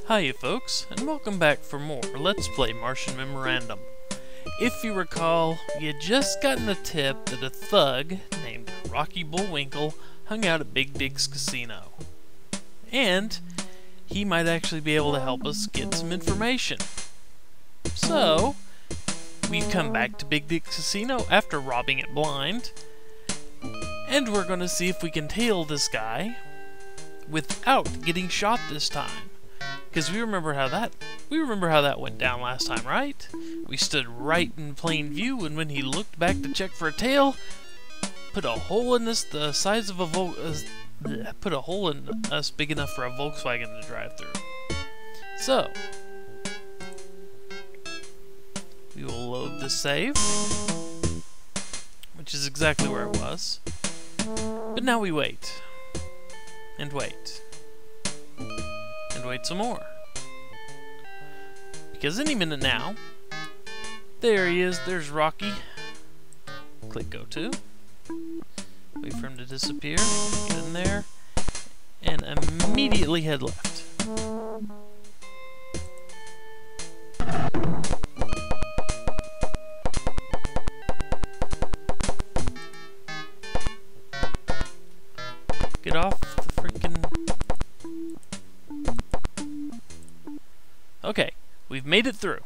Hiya folks, and welcome back for more Let's Play Martian Memorandum. If you recall, we had just gotten a tip that a thug named Rocky Bullwinkle hung out at Big Dick's casino. And he might actually be able to help us get some information. So, we've come back to Big Dick's casino after robbing it blind, and we're going to see if we can tail this guy without getting shot this time. Because we remember how that went down last time, right? We stood right in plain view, and when he looked back to check for a tail, put a hole in us the size of a put a hole in us big enough for a Volkswagen to drive through. So, we will load the save, which is exactly where it was. But now we wait. And wait. And wait some more. Because any minute now, there he is, there's Rocky. Click go to. Wait for him to disappear, get in there, and immediately head left. Get off the freaking... Okay, we've made it through.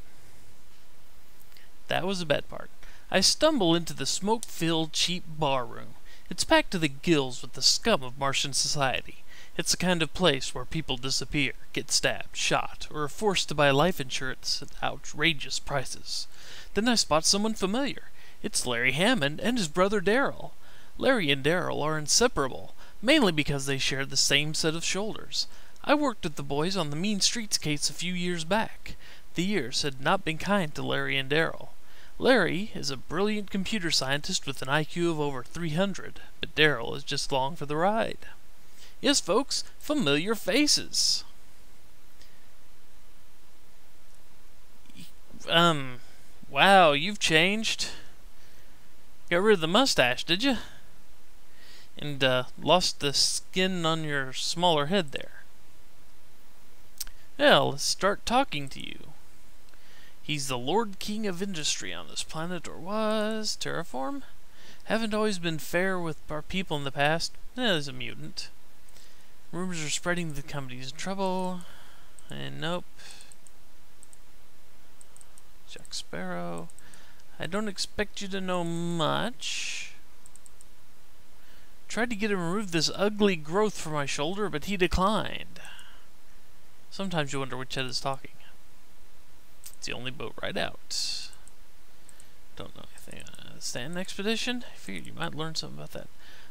That was the bad part. I stumble into the smoke-filled, cheap bar room. It's packed to the gills with the scum of Martian society. It's the kind of place where people disappear, get stabbed, shot, or are forced to buy life insurance at outrageous prices. Then I spot someone familiar. It's Larry Hammond and his brother Daryl. Larry and Daryl are inseparable, mainly because they share the same set of shoulders. I worked with the boys on the Mean Streets case a few years back. The years had not been kind to Larry and Daryl. Larry is a brilliant computer scientist with an IQ of over 300, but Daryl is just along for the ride. Yes, folks, familiar faces. Wow, you've changed. Got rid of the mustache, did you? And, lost the skin on your smaller head there. Well, let's start talking to you. He's the Lord King of Industry on this planet, or was. Terraform? Haven't always been fair with our people in the past. He's a mutant. Rumors are spreading the company's in trouble. And nope. Jack Sparrow. I don't expect you to know much. Tried to get him to remove this ugly growth from my shoulder, but he declined. Sometimes you wonder which head is talking. It's the only boat ride out. Don't know anything. Stand expedition? I figured you might learn something about that.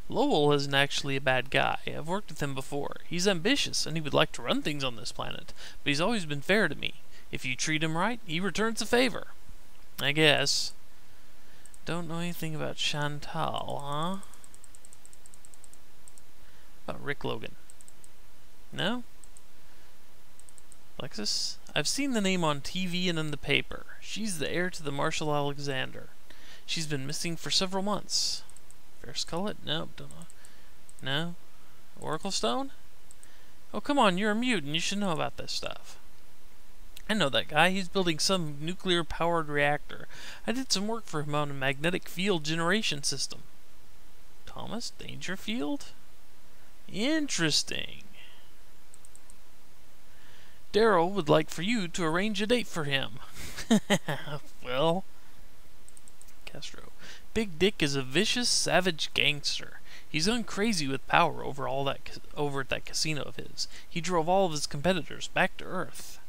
Lowell isn't actually a bad guy. I've worked with him before. He's ambitious, and he would like to run things on this planet, but he's always been fair to me. If you treat him right, he returns the favor. I guess. Don't know anything about Chantal, huh? About Rick Logan. No? Alexis? I've seen the name on TV and in the paper. She's the heir to the Marshall Alexander. She's been missing for several months. Ferris Cullet? No, don't know. No? Oracle Stone? Oh, come on, you're a mutant. You should know about this stuff. I know that guy. He's building some nuclear-powered reactor. I did some work for him on a magnetic field generation system. Thomas Dangerfield? Interesting. Daryl would like for you to arrange a date for him. Well, Castro. Big Dick is a vicious, savage gangster. He's gone crazy with power over at that casino of his. He drove all of his competitors back to Earth.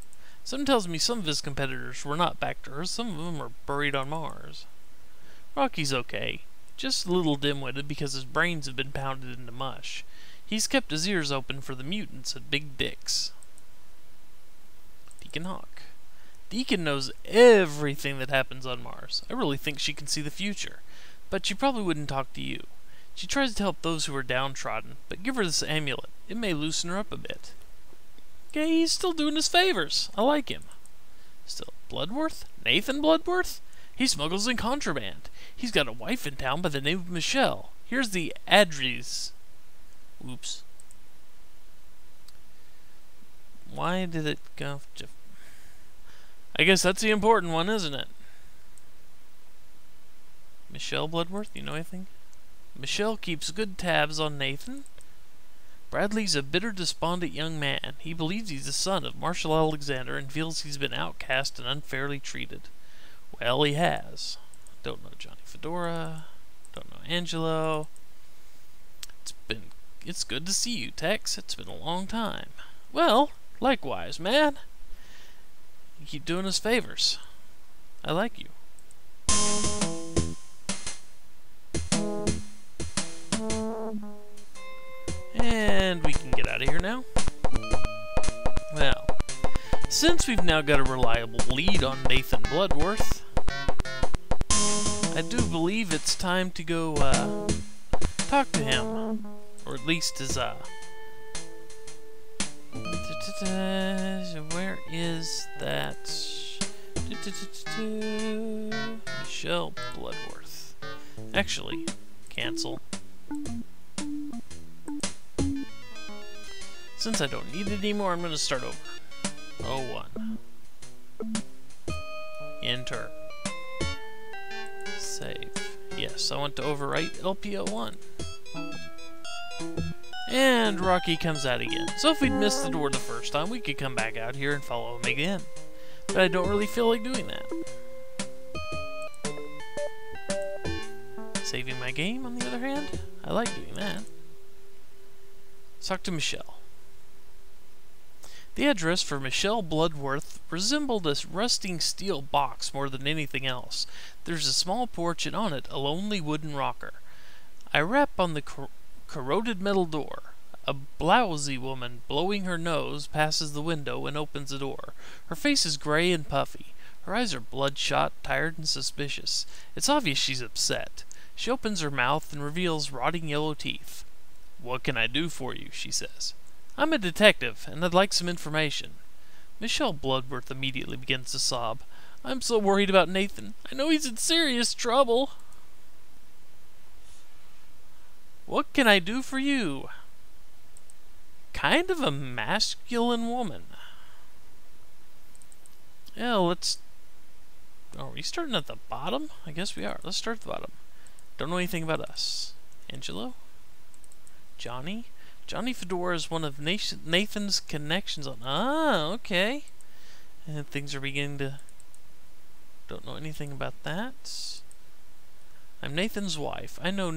Some tells me some of his competitors were not back to Earth. Some of them are buried on Mars. Rocky's okay. Just a little dim-witted because his brains have been pounded into mush. He's kept his ears open for the mutants at Big Dick's. Deacon Hawk. Deacon knows everything that happens on Mars. I really think she can see the future. But she probably wouldn't talk to you. She tries to help those who are downtrodden, but give her this amulet. It may loosen her up a bit. Okay, he's still doing his favors. I like him. Still, Bloodworth? Nathan Bloodworth? He smuggles in contraband. He's got a wife in town by the name of Michelle. Here's the address. Oops. Why did it go? I guess that's the important one, isn't it? Michelle Bloodworth, you know anything? Michelle keeps good tabs on Nathan. Bradley's a bitter, despondent young man. He believes he's the son of Marshal Alexander and feels he's been outcast and unfairly treated. Well, he has. Don't know Johnny Fedora. Don't know Angelo. It's good to see you, Tex. It's been a long time. Well, likewise, man. You keep doing us favors. I like you. And we can get out of here now. Well, since we've now got a reliable lead on Nathan Bloodworth, I do believe it's time to go talk to him. Or at least his where is that? Michelle Bloodworth. Actually, cancel. Since I don't need it anymore, I'm going to start over. 01. Enter. Save. Yes, I want to overwrite LP01. And Rocky comes out again. So if we'd missed the door the first time, we could come back out here and follow him again. But I don't really feel like doing that. Saving my game, on the other hand, I like doing that. Let's talk to Michelle. The address for Michelle Bloodworth resembled a rusting steel box more than anything else. There's a small porch and on it a lonely wooden rocker. I rap on the corroded metal door. A blousy woman, blowing her nose, passes the window and opens the door. Her face is gray and puffy. Her eyes are bloodshot, tired, and suspicious. It's obvious she's upset. She opens her mouth and reveals rotting yellow teeth. "What can I do for you?" she says. "I'm a detective, and I'd like some information." Michelle Bloodworth immediately begins to sob. "I'm so worried about Nathan. I know he's in serious trouble." "What can I do for you?" Kind of a masculine woman. Yeah, let's... Are we starting at the bottom? I guess we are. Let's start at the bottom. Don't know anything about us. Angelo? Johnny? Johnny Fedora is one of Nathan's connections on... Ah, okay. And things are beginning to... Don't know anything about that. I'm Nathan's wife. I know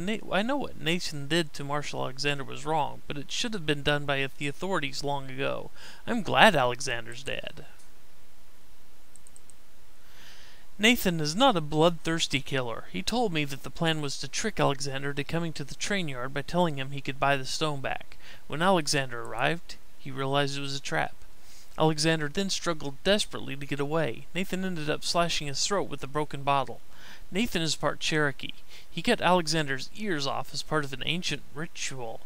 what Nathan did to Marshal Alexander was wrong, but it should have been done by the authorities long ago. I'm glad Alexander's dead. Nathan is not a bloodthirsty killer. He told me that the plan was to trick Alexander to coming to the train yard by telling him he could buy the stone back. When Alexander arrived, he realized it was a trap. Alexander then struggled desperately to get away. Nathan ended up slashing his throat with a broken bottle. Nathan is part Cherokee. He cut Alexander's ears off as part of an ancient ritual.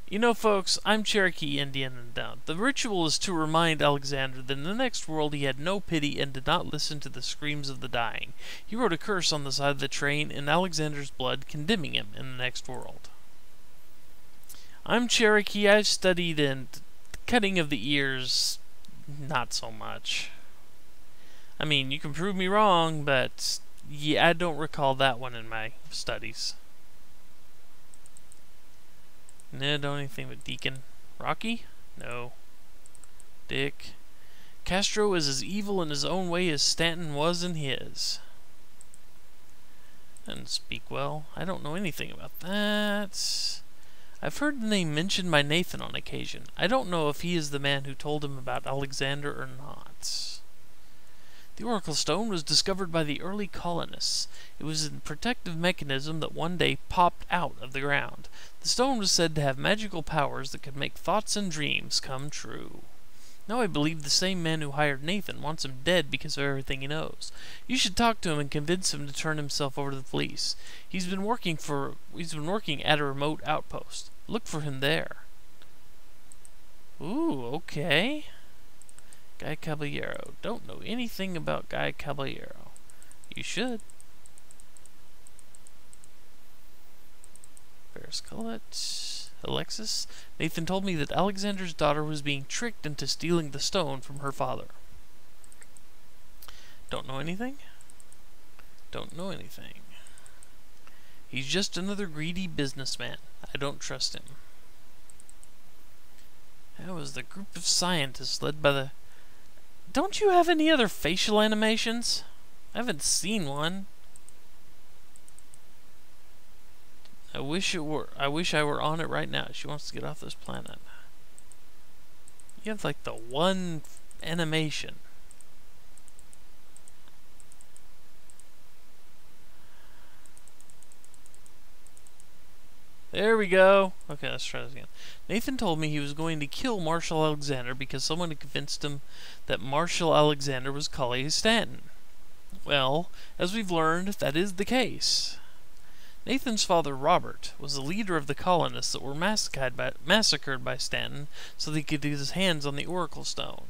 You know, folks, I'm Cherokee Indian and down. The ritual is to remind Alexander that in the next world he had no pity and did not listen to the screams of the dying. He wrote a curse on the side of the train in Alexander's blood, condemning him in the next world. I'm Cherokee. I've studied and cutting of the ears, not so much. I mean, you can prove me wrong, but yeah, I don't recall that one in my studies. No, don't anything but Deacon. Rocky? No. Dick. Castro is as evil in his own way as Stanton was in his. Doesn't speak well. I don't know anything about that. I've heard the name mentioned by Nathan on occasion. I don't know if he is the man who told him about Alexander or not. The Oracle Stone was discovered by the early colonists. It was a protective mechanism that one day popped out of the ground. The stone was said to have magical powers that could make thoughts and dreams come true. Now I believe the same man who hired Nathan wants him dead because of everything he knows. You should talk to him and convince him to turn himself over to the police. He's been working at a remote outpost. Look for him there. Ooh, okay. Guy Caballero. Don't know anything about Guy Caballero. You should. Ferris Collette. Alexis? Nathan told me that Alexander's daughter was being tricked into stealing the stone from her father. Don't know anything? Don't know anything. He's just another greedy businessman. I don't trust him. That was the group of scientists led by the... Don't you have any other facial animations? I haven't seen one. I wish I were on it right now. She wants to get off this planet. You have like the one animation. There we go. Okay, let's try this again. Nathan told me he was going to kill Marshall Alexander because someone had convinced him that Marshall Alexander was Collie Stanton. Well, as we've learned, that is the case. Nathan's father, Robert, was the leader of the colonists that were massacred by Stanton so that he could get his hands on the Oracle Stone.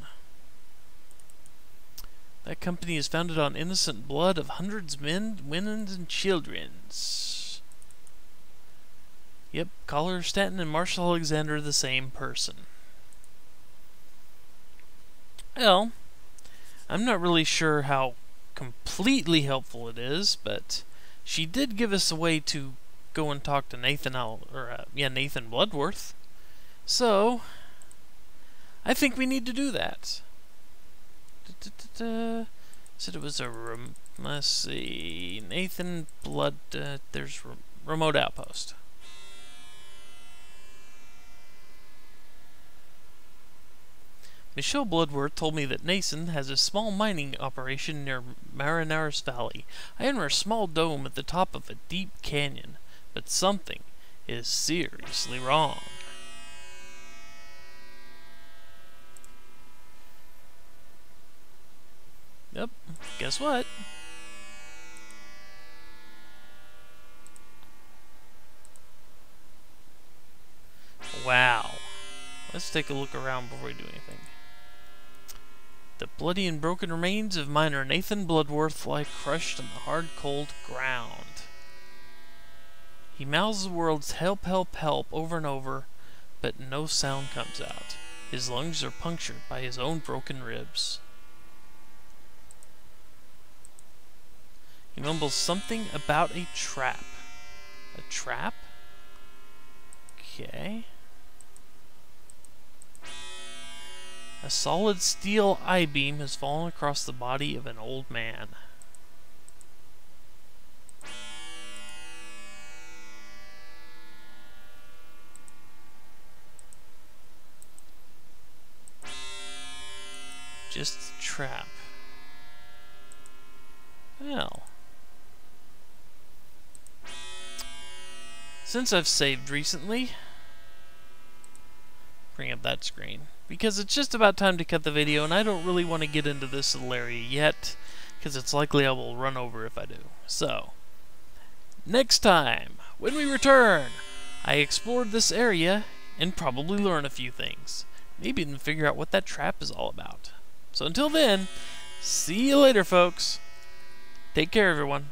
That company is founded on innocent blood of hundreds of men, women, and children. Yep, Collie Stanton and Marshall Alexander are the same person. Well, I'm not really sure how completely helpful it is, but she did give us a way to go and talk to Nathan Bloodworth. So, I think we need to do that. Said it was a let's see, Nathan Blood. There's remote outpost. Michelle Bloodworth told me that Nathan has a small mining operation near Marinaris Valley. I enter a small dome at the top of a deep canyon, but something is seriously wrong. Yep, guess what? Wow. Let's take a look around before we do anything. The bloody and broken remains of miner Nathan Bloodworth lie crushed on the hard, cold ground. He mouths the words help, help, help over and over, but no sound comes out. His lungs are punctured by his own broken ribs. He mumbles something about a trap. A trap? Okay. A solid steel I-beam has fallen across the body of an old man. Just a trap. Well. Since I've saved recently, bring up that screen, because it's just about time to cut the video, and I don't really want to get into this little area yet, because it's likely I will run over if I do. So, next time, when we return, I explored this area and probably learn a few things. Maybe even figure out what that trap is all about. So until then, see you later, folks. Take care, everyone.